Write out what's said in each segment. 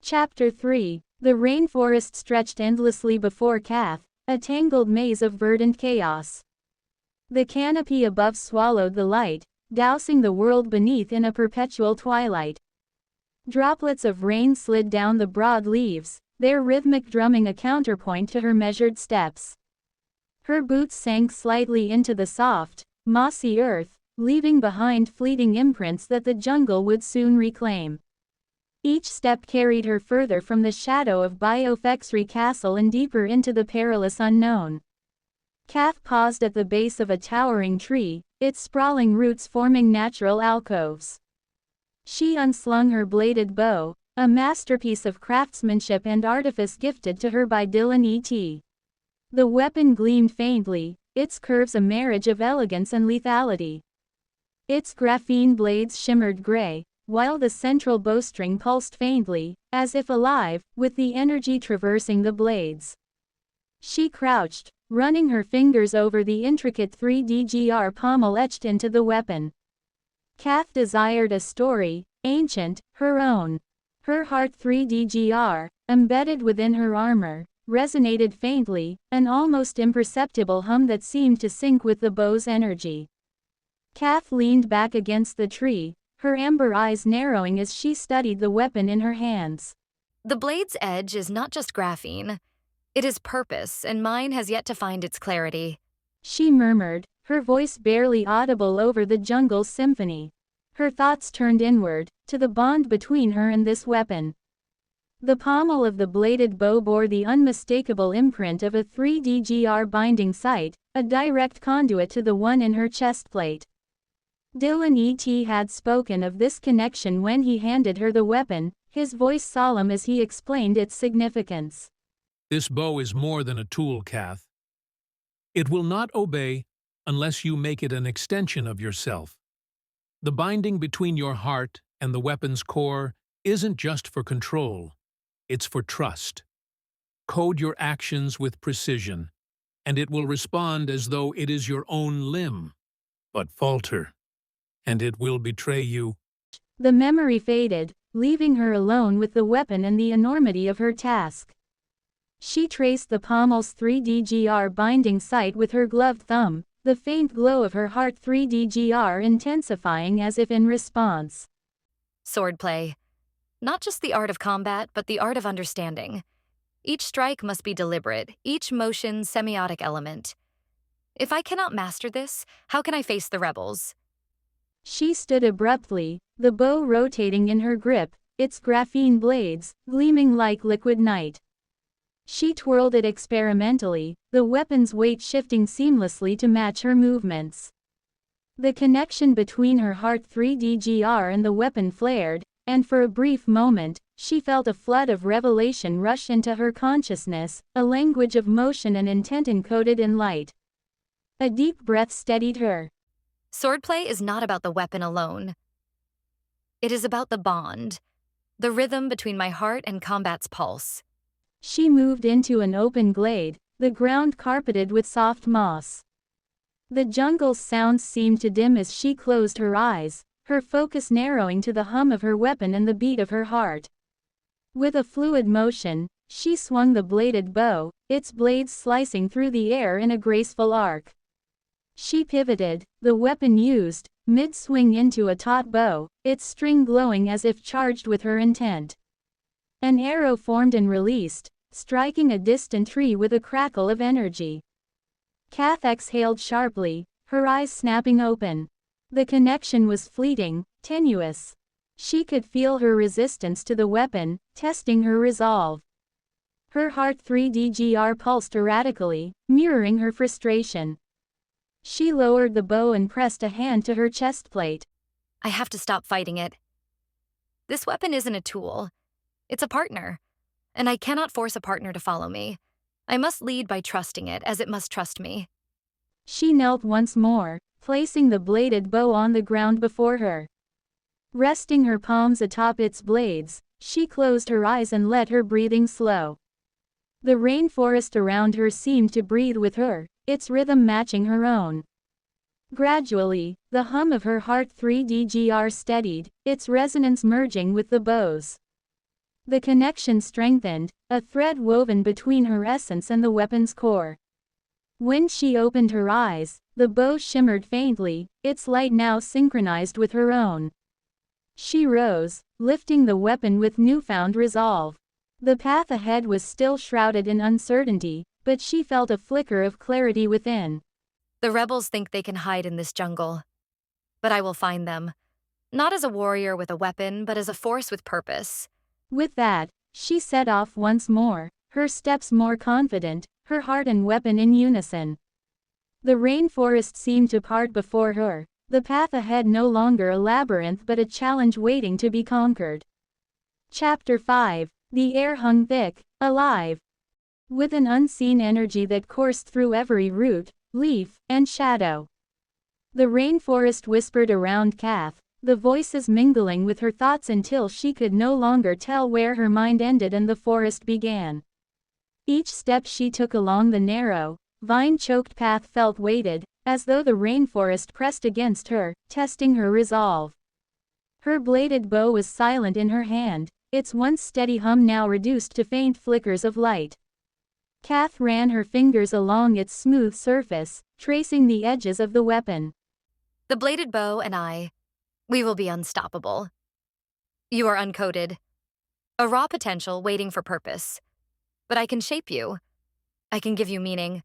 Chapter 3. The rainforest stretched endlessly before Cath, a tangled maze of verdant chaos. The canopy above swallowed the light, dousing the world beneath in a perpetual twilight. Droplets of rain slid down the broad leaves, their rhythmic drumming a counterpoint to her measured steps. Her boots sank slightly into the soft, mossy earth, leaving behind fleeting imprints that the jungle would soon reclaim. Each step carried her further from the shadow of BioFexry Castle and deeper into the perilous unknown. Cath paused at the base of a towering tree, its sprawling roots forming natural alcoves. She unslung her bladed bow, a masterpiece of craftsmanship and artifice gifted to her by Dillon E.T. The weapon gleamed faintly, its curves a marriage of elegance and lethality. Its graphene blades shimmered gray, while the central bowstring pulsed faintly, as if alive, with the energy traversing the blades. She crouched, running her fingers over the intricate 3D pommel etched into the weapon. Cath desired a story, ancient, her own. Her heart 3D, embedded within her armor, resonated faintly, an almost imperceptible hum that seemed to sync with the bow's energy. Cath leaned back against the tree, her amber eyes narrowing as she studied the weapon in her hands. The blade's edge is not just graphene. It is purpose, and mine has yet to find its clarity. She murmured, her voice barely audible over the jungle's symphony. Her thoughts turned inward, to the bond between her and this weapon. The pommel of the bladed bow bore the unmistakable imprint of a 3D binding site, a direct conduit to the one in her chestplate. Dillon E.T. had spoken of this connection when he handed her the weapon, his voice solemn as he explained its significance. This bow is more than a tool, Cath. It will not obey unless you make it an extension of yourself. The binding between your heart and the weapon's core isn't just for control, it's for trust. Code your actions with precision, and it will respond as though it is your own limb. But falter, and it will betray you. The memory faded, leaving her alone with the weapon and the enormity of her task. She traced the pommel's 3D binding site with her gloved thumb, the faint glow of her heart 3D intensifying as if in response. Swordplay. Not just the art of combat, but the art of understanding. Each strike must be deliberate, each motion semiotic element. If I cannot master this, how can I face the rebels? She stood abruptly, the bow rotating in her grip, its graphene blades gleaming like liquid night. She twirled it experimentally, the weapon's weight shifting seamlessly to match her movements. The connection between her heart 3D and the weapon flared, and for a brief moment, she felt a flood of revelation rush into her consciousness, a language of motion and intent encoded in light. A deep breath steadied her. Swordplay is not about the weapon alone. It is about the bond, the rhythm between my heart and combat's pulse. She moved into an open glade, the ground carpeted with soft moss. The jungle's sounds seemed to dim as she closed her eyes, her focus narrowing to the hum of her weapon and the beat of her heart. With a fluid motion, she swung the bladed bow, its blades slicing through the air in a graceful arc. She pivoted, the weapon used, mid-swing into a taut bow, its string glowing as if charged with her intent. An arrow formed and released, striking a distant tree with a crackle of energy. Cath exhaled sharply, her eyes snapping open. The connection was fleeting, tenuous. She could feel her resistance to the weapon, testing her resolve. Her heart 3D pulsed erratically, mirroring her frustration. She lowered the bow and pressed a hand to her chestplate. I have to stop fighting it. This weapon isn't a tool. It's a partner. And I cannot force a partner to follow me. I must lead by trusting it as it must trust me. She knelt once more, placing the bladed bow on the ground before her. Resting her palms atop its blades, she closed her eyes and let her breathing slow. The rainforest around her seemed to breathe with her, its rhythm matching her own. Gradually, the hum of her heart 3D steadied, its resonance merging with the bow's. The connection strengthened, a thread woven between her essence and the weapon's core. When she opened her eyes, the bow shimmered faintly, its light now synchronized with her own. She rose, lifting the weapon with newfound resolve. The path ahead was still shrouded in uncertainty, but she felt a flicker of clarity within. The rebels think they can hide in this jungle. But I will find them. Not as a warrior with a weapon, but as a force with purpose. With that, she set off once more, her steps more confident, her heart and weapon in unison. The rainforest seemed to part before her, the path ahead no longer a labyrinth but a challenge waiting to be conquered. Chapter 5. The air hung thick, alive. With an unseen energy that coursed through every root, leaf, and shadow. The rainforest whispered around Kath, the voices mingling with her thoughts until she could no longer tell where her mind ended and the forest began. Each step she took along the narrow, vine-choked path felt weighted, as though the rainforest pressed against her, testing her resolve. Her bladed bow was silent in her hand, its once steady hum now reduced to faint flickers of light. Kath ran her fingers along its smooth surface, tracing the edges of the weapon. The bladed bow and I, we will be unstoppable. You are uncoded. A raw potential waiting for purpose. But I can shape you. I can give you meaning.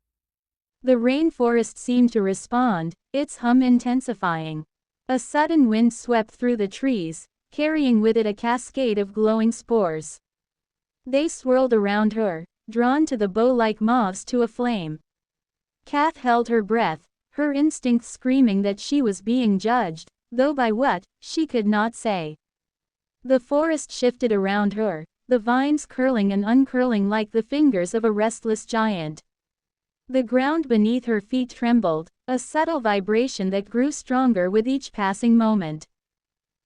The rainforest seemed to respond, its hum intensifying. A sudden wind swept through the trees, carrying with it a cascade of glowing spores. They swirled around her, drawn to the bow like moths to a flame. Kath held her breath, her instincts screaming that she was being judged, though by what, she could not say. The forest shifted around her, the vines curling and uncurling like the fingers of a restless giant. The ground beneath her feet trembled, a subtle vibration that grew stronger with each passing moment.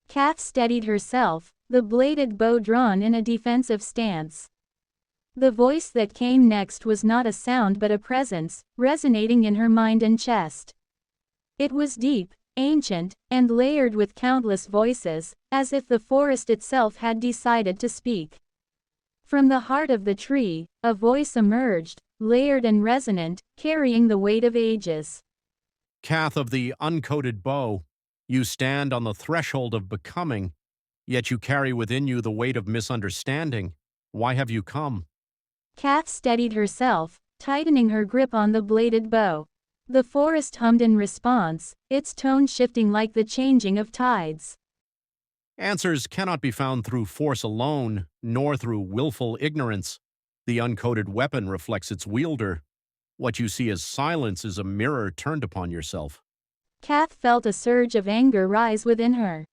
Kath steadied herself, the bladed bow drawn in a defensive stance. The voice that came next was not a sound but a presence, resonating in her mind and chest. It was deep, ancient, and layered with countless voices, as if the forest itself had decided to speak. From the heart of the tree, a voice emerged, layered and resonant, carrying the weight of ages. Kath of the uncoded bow, you stand on the threshold of becoming, yet you carry within you the weight of misunderstanding. Why have you come? Kath steadied herself, tightening her grip on the bladed bow. The forest hummed in response, its tone shifting like the changing of tides. Answers cannot be found through force alone, nor through willful ignorance. The uncoded weapon reflects its wielder. What you see as silence is a mirror turned upon yourself. Kath felt a surge of anger rise within her.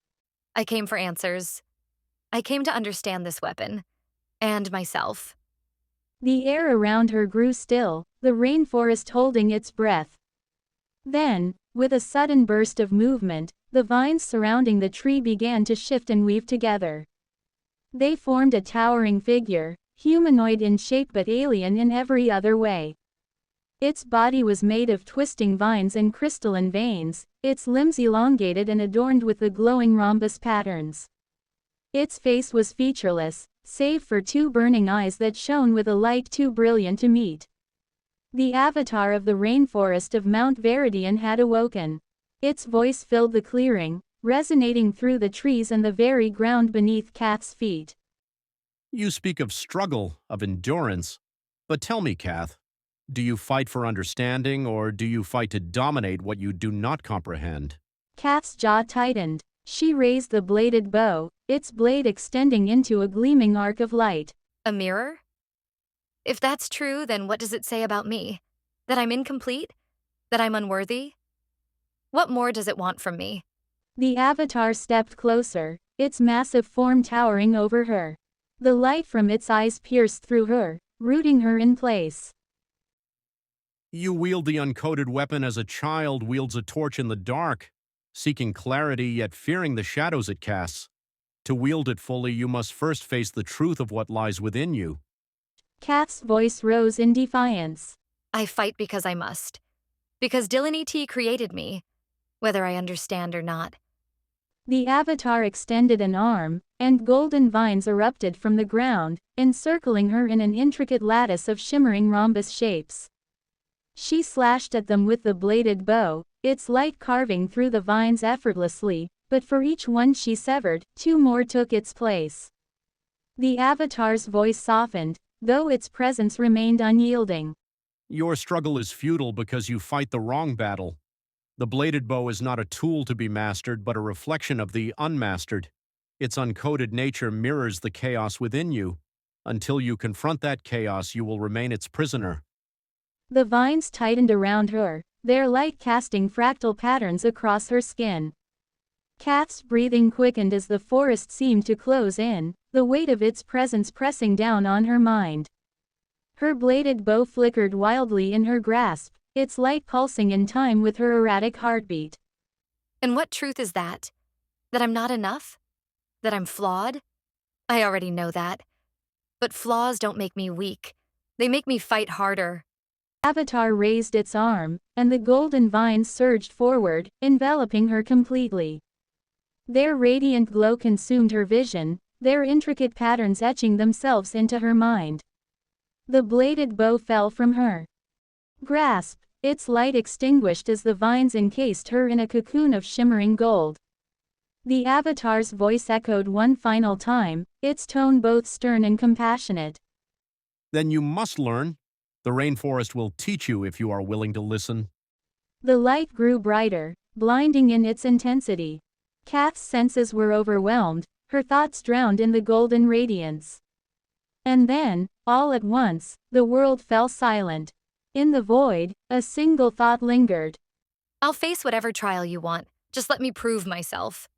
I came for answers. I came to understand this weapon. And myself. The air around her grew still, the rainforest holding its breath. Then, with a sudden burst of movement, the vines surrounding the tree began to shift and weave together. They formed a towering figure, humanoid in shape but alien in every other way. Its body was made of twisting vines and crystalline veins, its limbs elongated and adorned with the glowing rhombus patterns. Its face was featureless, save for two burning eyes that shone with a light too brilliant to meet. The avatar of the Rainforest of Mount Veridion had awoken. Its voice filled the clearing, resonating through the trees and the very ground beneath Kath's feet. You speak of struggle, of endurance. But tell me, Kath, do you fight for understanding, or do you fight to dominate what you do not comprehend? Kath's jaw tightened. She raised the bladed bow, its blade extending into a gleaming arc of light. A mirror? If that's true, then what does it say about me? That I'm incomplete? That I'm unworthy? What more does it want from me? The avatar stepped closer, its massive form towering over her. The light from its eyes pierced through her, rooting her in place. You wield the uncoded weapon as a child wields a torch in the dark, seeking clarity yet fearing the shadows it casts. To wield it fully, you must first face the truth of what lies within you. Kath's voice rose in defiance. I fight because I must. Because Dillon E.T created me, whether I understand or not. The avatar extended an arm, and golden vines erupted from the ground, encircling her in an intricate lattice of shimmering rhombus shapes. She slashed at them with the bladed bow, its light carving through the vines effortlessly, but for each one she severed, two more took its place. The avatar's voice softened, though its presence remained unyielding. Your struggle is futile because you fight the wrong battle. The bladed bow is not a tool to be mastered, but a reflection of the unmastered. Its uncoded nature mirrors the chaos within you. Until you confront that chaos, you will remain its prisoner. The vines tightened around her, their light casting fractal patterns across her skin. Kath's breathing quickened as the forest seemed to close in, the weight of its presence pressing down on her mind. Her bladed bow flickered wildly in her grasp, its light pulsing in time with her erratic heartbeat. And what truth is that? That I'm not enough? That I'm flawed? I already know that. But flaws don't make me weak. They make me fight harder. Avatar raised its arm, and the golden vines surged forward, enveloping her completely. Their radiant glow consumed her vision, their intricate patterns etching themselves into her mind. The bladed bow fell from her grasp, its light extinguished as the vines encased her in a cocoon of shimmering gold. The avatar's voice echoed one final time, its tone both stern and compassionate. Then you must learn. The rainforest will teach you if you are willing to listen. The light grew brighter, blinding in its intensity. Kath's senses were overwhelmed, her thoughts drowned in the golden radiance. And then, all at once, the world fell silent. In the void, a single thought lingered. I'll face whatever trial you want. Just let me prove myself.